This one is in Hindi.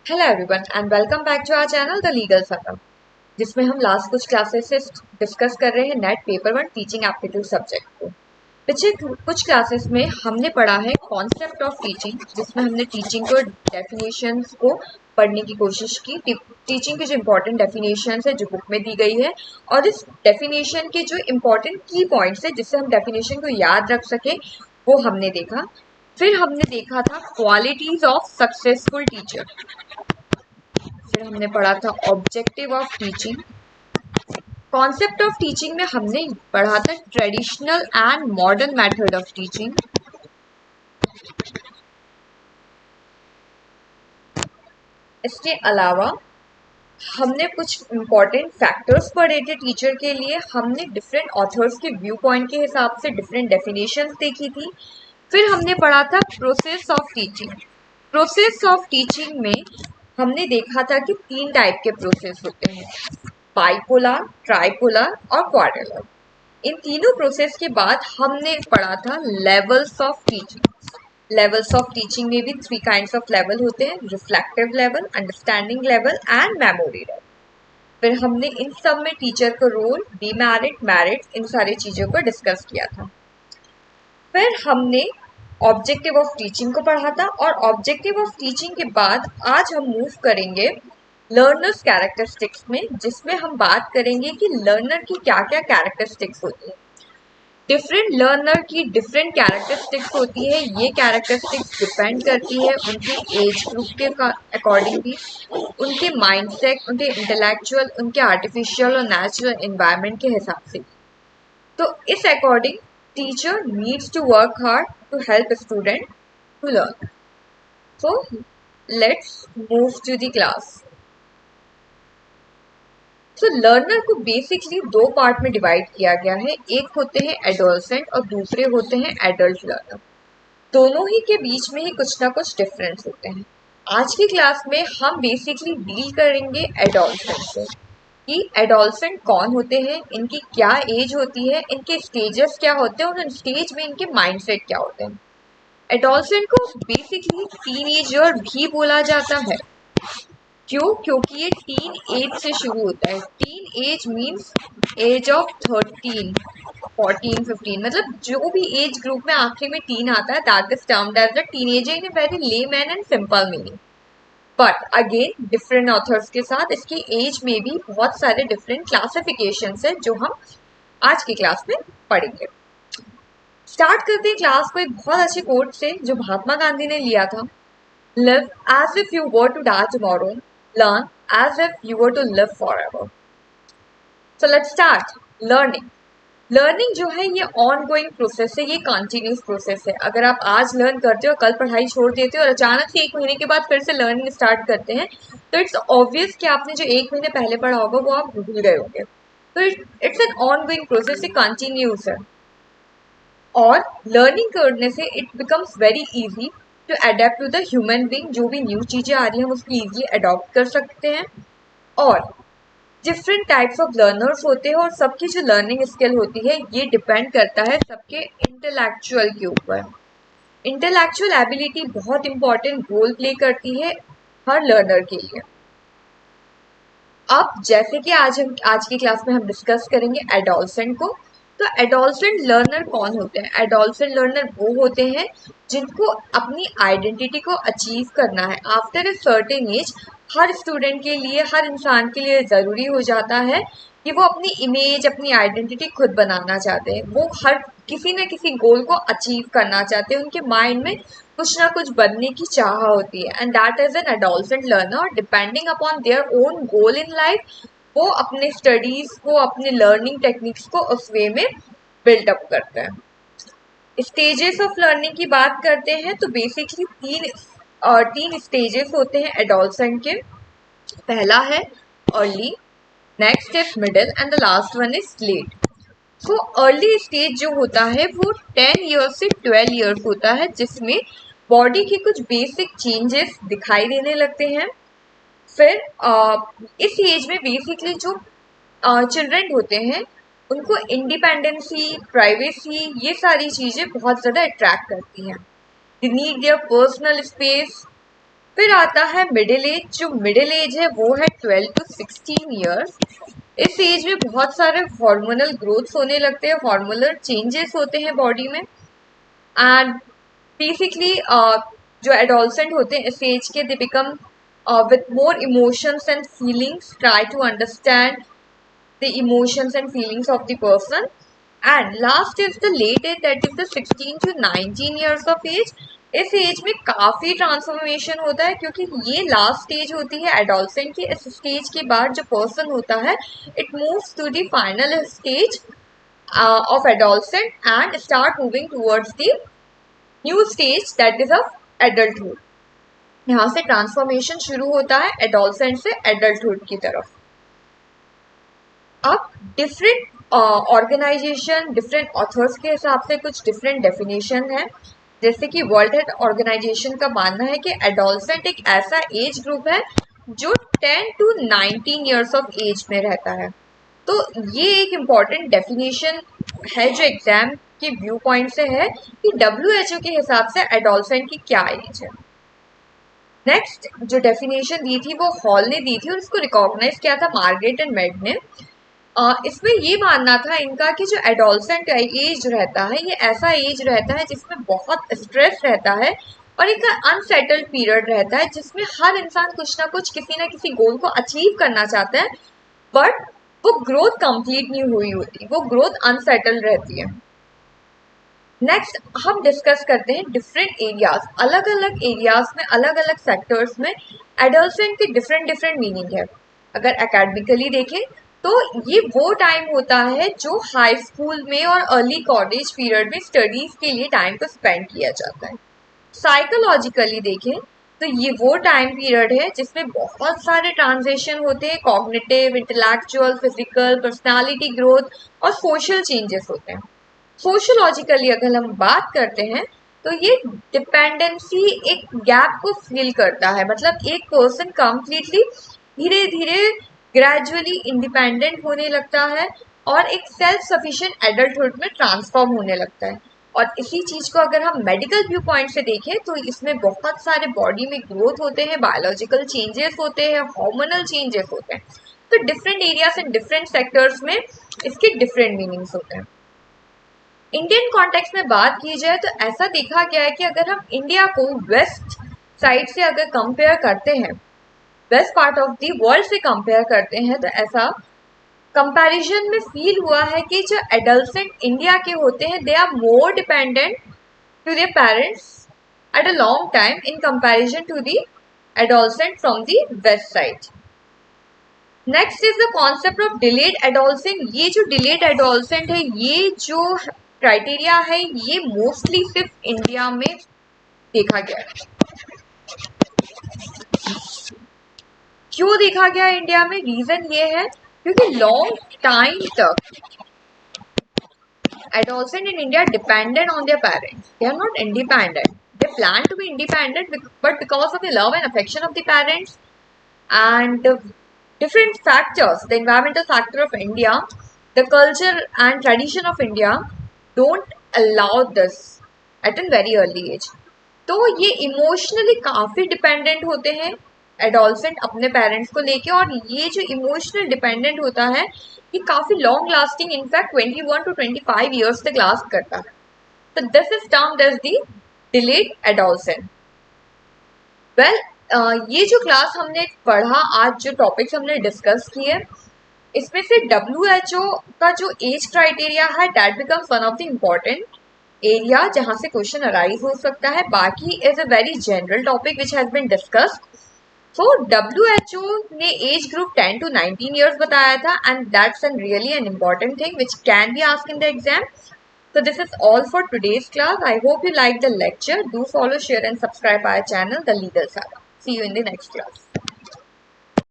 Hello everyone and welcome back to our channel the legal firm, जिसमें हम लास्ट कुछ क्लासेस से डिस्कस कर रहे हैं net paper one teaching aptitude subject को। पिछले कुछ क्लासेस में हमने पढ़ा है कॉन्सेप्ट ऑफ टीचिंग, जिसमें हमने टीचिंग को डेफिनेशंस को पढ़ने की कोशिश की। टीचिंग की जो इम्पोर्टेंट डेफिनेशंस है जो बुक में दी गई है, और इस डेफिनेशन के जो इम्पोर्टेंट की पॉइंट्स है जिससे हम डेफिनेशन को याद रख सके, वो हमने देखा। फिर हमने देखा था क्वालिटीज ऑफ सक्सेसफुल टीचर। फिर हमने पढ़ा था objective of teaching. Concept of teaching में हमने पढ़ा था traditional and modern method of teaching. इसके अलावा हमने कुछ इम्पोर्टेंट फैक्टर्स पढ़े थे टीचर के लिए। हमने डिफरेंट ऑथर्स के व्यू पॉइंट के हिसाब से डिफरेंट डेफिनेशंस देखी थी। फिर हमने पढ़ा था process of teaching. Process of teaching में हमने देखा था कि तीन टाइप के प्रोसेस होते हैं, बाइपोलर, ट्राइपोलर और क्वाड्रिलर। इन तीनों प्रोसेस के बाद हमने पढ़ा था levels of teaching. Levels of teaching में भी थ्री काइंड्स ऑफ लेवल होते हैं, reflective level, understanding level and memory level. फिर हमने इन सब में टीचर का रोल, डीमेरिट, मेरिट, इन सारी चीजों को डिस्कस किया था। फिर हमने ऑब्जेक्टिव ऑफ टीचिंग को पढ़ा था, और ऑब्जेक्टिव ऑफ टीचिंग के बाद आज हम मूव करेंगे लर्नर्स कैरेक्टरिस्टिक्स में, जिसमें हम बात करेंगे कि लर्नर की क्या क्या कैरेक्टरिस्टिक्स होती है। डिफरेंट लर्नर की डिफरेंट कैरेक्टरिस्टिक्स होती है। ये कैरेक्टरिस्टिक्स डिपेंड करती है उनके एज ग्रुप के अकॉर्डिंग भी, उनके माइंडसेट, उनके इंटेलेक्चुअल, उनके आर्टिफिशियल और नेचुरल एनवायरनमेंट के हिसाब से। तो इस according teacher needs to work hard to help student to learn. So let's move to the class. तो लर्नर को बेसिकली दो पार्ट में डिवाइड किया गया है। एक होते हैं एडोलसेंट और दूसरे होते हैं एडल्ट लर्नर। दोनों ही के बीच में ही कुछ ना कुछ डिफरेंस होते हैं। आज की क्लास में हम बेसिकली डील करेंगे एडोलसेंट से, कि एडोलसेंट कौन होते हैं, इनकी क्या एज होती है, इनके स्टेजेस क्या होते हैं और उन स्टेज में इनके माइंडसेट क्या होते हैं। एडोलसेंट को बेसिकली टीनेजर भी बोला जाता है। क्यों? क्योंकि ये टीन एज से शुरू होता है। Teen age means age of 13, 14, 15, मतलब जो भी एज ग्रुप में आखिर में टीन आता है, that is termed as the teenager in a very layman and simple meaning. But again different authors के साथ इसकी एज में भी बहुत सारे डिफरेंट क्लासिफिकेशंस है जो हम आज की क्लास में पढ़ेंगे। स्टार्ट करते हैं क्लास को एक बहुत अच्छे कोट से जो महात्मा गांधी ने लिया था। Live as if you were to die tomorrow. Learn as if you were to live forever. So let's start. Learning. Learning जो है ये ऑन गोइंग प्रोसेस है, ये कंटिन्यूस प्रोसेस है। अगर आप आज लर्न करते हो, कल पढ़ाई छोड़ देते हो और अचानक से एक महीने के बाद फिर से लर्निंग स्टार्ट करते हैं, तो इट्स ऑब्वियस कि आपने जो एक महीने पहले पढ़ा होगा वो आप भूल गए होंगे। तो it's an ongoing process, ये कंटिन्यूस है। और लर्निंग करने से it becomes very easy to adapt to the human being. जो भी न्यू चीजें आ रही हैं हम उसको इजीली अडॉप्ट कर सकते हैं। और डिफरेंट टाइप्स ऑफ लर्नर्स होते हैं, और सबकी जो लर्निंग स्किल होती है ये डिपेंड करता है सबके इंटेलेक्चुअल के ऊपर। इंटेलेक्चुअल एबिलिटी बहुत इंपॉर्टेंट रोल प्ले करती है हर लर्नर के लिए। अब जैसे कि आज की क्लास में हम डिस्कस करेंगे एडोलसेंट को। तो एडोलसेंट लर्नर कौन होते हैं? एडोलसेंट लर्नर वो होते हैं जिनको अपनी आइडेंटिटी को अचीव करना है after a certain age. Her student के लिए, हर इंसान के लिए ज़रूरी हो जाता है कि वो अपनी इमेज, अपनी आइडेंटिटी खुद बनाना चाहते हैं। वो हर किसी न किसी गोल को अचीव करना चाहते हैं। उनके माइंड में कुछ ना कुछ बनने की चाह होती है, and that is an adolescent learner. Depending upon their own goal in life, वो अपने स्टडीज को, अपने लर्निंग टेक्निक्स को उस वे में बिल्डअप करते हैं। स्टेजेस ऑफ लर्निंग की बात करते हैं तो बेसिकली तीन स्टेजेस होते हैं एडोलसेंट के। पहला है early, next is middle and the last one is late. So early stage जो होता है वो 10 ईयर्स से 12 ईयर्स होता है, जिसमें बॉडी के कुछ बेसिक चेंजेस दिखाई देने लगते हैं। फिर इस एज में बेसिकली जो चिल्ड्रन होते हैं उनको इंडिपेंडेंसी, प्राइवेसी, ये सारी चीज़ें बहुत ज़्यादा अट्रैक्ट करती हैं। They need their personal space. फिर आता है मिडिल एज। जो मिडिल एज है वो है 12 टू 16 ईयर्स। इस एज में बहुत सारे हार्मोनल ग्रोथ होने लगते हैं, हार्मोनल चेंजेस होते हैं बॉडी में। एंड बेसिकली जो एडोलसेंट होते हैं इस एज के, they become with more emotions and feelings, try to understand the emotions and feelings of the person. And last is the late age, that is the 16 to 19 years of age. इस एज में काफी ट्रांसफॉर्मेशन होता है, क्योंकि ये लास्ट स्टेज होती है एडोलसेंट की। इस स्टेज के बाद जो पर्सन होता है, it moves to the final stage of adolescent and start moving towards the new stage, that is of adulthood. यहाँ से ट्रांसफॉर्मेशन शुरू होता है एडोलसेंट से एडल्टहुड की तरफ। अब डिफरेंट ऑर्गेनाइजेशन, डिफरेंट ऑथर्स के हिसाब से कुछ डिफरेंट डेफिनेशन है। जैसे कि वर्ल्ड हेल्थ ऑर्गेनाइजेशन का मानना है कि एडोलसेंट एक ऐसा एज ग्रुप है जो 10 टू 19 ईयर्स ऑफ एज में रहता है। तो ये एक इम्पॉर्टेंट डेफिनेशन है जो एग्जाम के व्यू पॉइंट से है कि WHO के हिसाब से एडोलसेंट की क्या एज है। नेक्स्ट जो डेफिनेशन दी थी वो हॉल ने दी थी और इसको रिकॉग्नाइज किया था मार्गरेट एंड मेड ने। इसमें ये मानना था इनका कि जो एडोलसेंट एज रहता है ये ऐसा एज रहता है जिसमें बहुत स्ट्रेस रहता है और एक अनसेटल्ड पीरियड रहता है, जिसमें हर इंसान कुछ ना कुछ किसी ना किसी गोल को अचीव करना चाहता है, बट वो ग्रोथ कंप्लीट नहीं हुई होती, वो ग्रोथ अनसेटल्ड रहती है। नेक्स्ट हम डिस्कस करते हैं डिफरेंट एरियाज। अलग अलग एरियाज में, अलग अलग सेक्टर्स में एडोलसेंट की डिफरेंट डिफरेंट मीनिंग है। अगर एकेडमिकली देखें तो ये वो टाइम होता है जो हाई स्कूल में और अर्ली कॉलेज पीरियड में स्टडीज के लिए टाइम को स्पेंड किया जाता है। साइकोलॉजिकली देखें तो ये वो टाइम पीरियड है जिसमें बहुत सारे ट्रांजिशन होते हैं, cognitive, intellectual, physical, personality growth और सोशल चेंजेस होते हैं। सोशोलॉजिकली अगर हम बात करते हैं तो ये डिपेंडेंसी एक गैप को फिल करता है, मतलब एक पर्सन कंप्लीटली धीरे धीरे ग्रेजुअली इंडिपेंडेंट होने लगता है और एक सेल्फ सफिशिएंट एडल्टहुड में ट्रांसफॉर्म होने लगता है। और इसी चीज को अगर हम मेडिकल व्यू पॉइंट से देखें तो इसमें बहुत सारे बॉडी में ग्रोथ होते हैं, बायोलॉजिकल चेंजेस होते हैं, हार्मोनल चेंजेस होते हैं। तो different areas and different sectors में इसके डिफरेंट मीनिंग्स होते हैं। इंडियन कॉन्टेक्स्ट में बात की जाए तो ऐसा देखा गया है कि अगर हम इंडिया को वेस्ट साइड से अगर कंपेयर करते हैं, west part of the world से कंपेयर करते हैं, तो ऐसा कंपैरिजन में फील हुआ है कि जो एडल्सेंट इंडिया के होते हैं they are more dependent to their parents at a long time in comparison to the adolescent from the west side. Next is the concept of delayed adolescent. ये जो डिलेड एडोलसेंट है, ये जो क्राइटेरिया है, ये मोस्टली सिर्फ इंडिया में देखा गया है। क्यों देखा गया इंडिया में? रीजन ये है क्योंकि लॉन्ग टाइम तक adolescent in India depended on their parents. They are not independent. They plan to be independent, but because of the love and affection of the parents and different factors, the environmental factor of India, the culture and tradition of India don't allow this at a very early age. तो ये इमोशनली काफ़ी डिपेंडेंट होते हैं एडोलसेंट अपने पेरेंट्स को लेके, और ये जो इमोशनल डिपेंडेंट होता है ये काफ़ी long lasting, in fact 21 to 25 years तक लास्ट करता है। तो this is termed as the delayed adolescent. Well, ये जो क्लास हमने पढ़ा, आज जो टॉपिक्स हमने डिस्कस किए, इसमें से WHO का जो एज क्राइटेरिया है that becomes one of the important area जहाँ से क्वेश्चन अराइज हो सकता है। बाकी is a very general topic which has been discussed. So WHO ने एज ग्रुप 10 टू 19 ईयर्स बताया था, and that's an really an important thing which can be asked in the exam. So this is all for today's class. I hope you liked the lecture. Do follow, share and subscribe our channel, The Legal Saga. See you in the next class.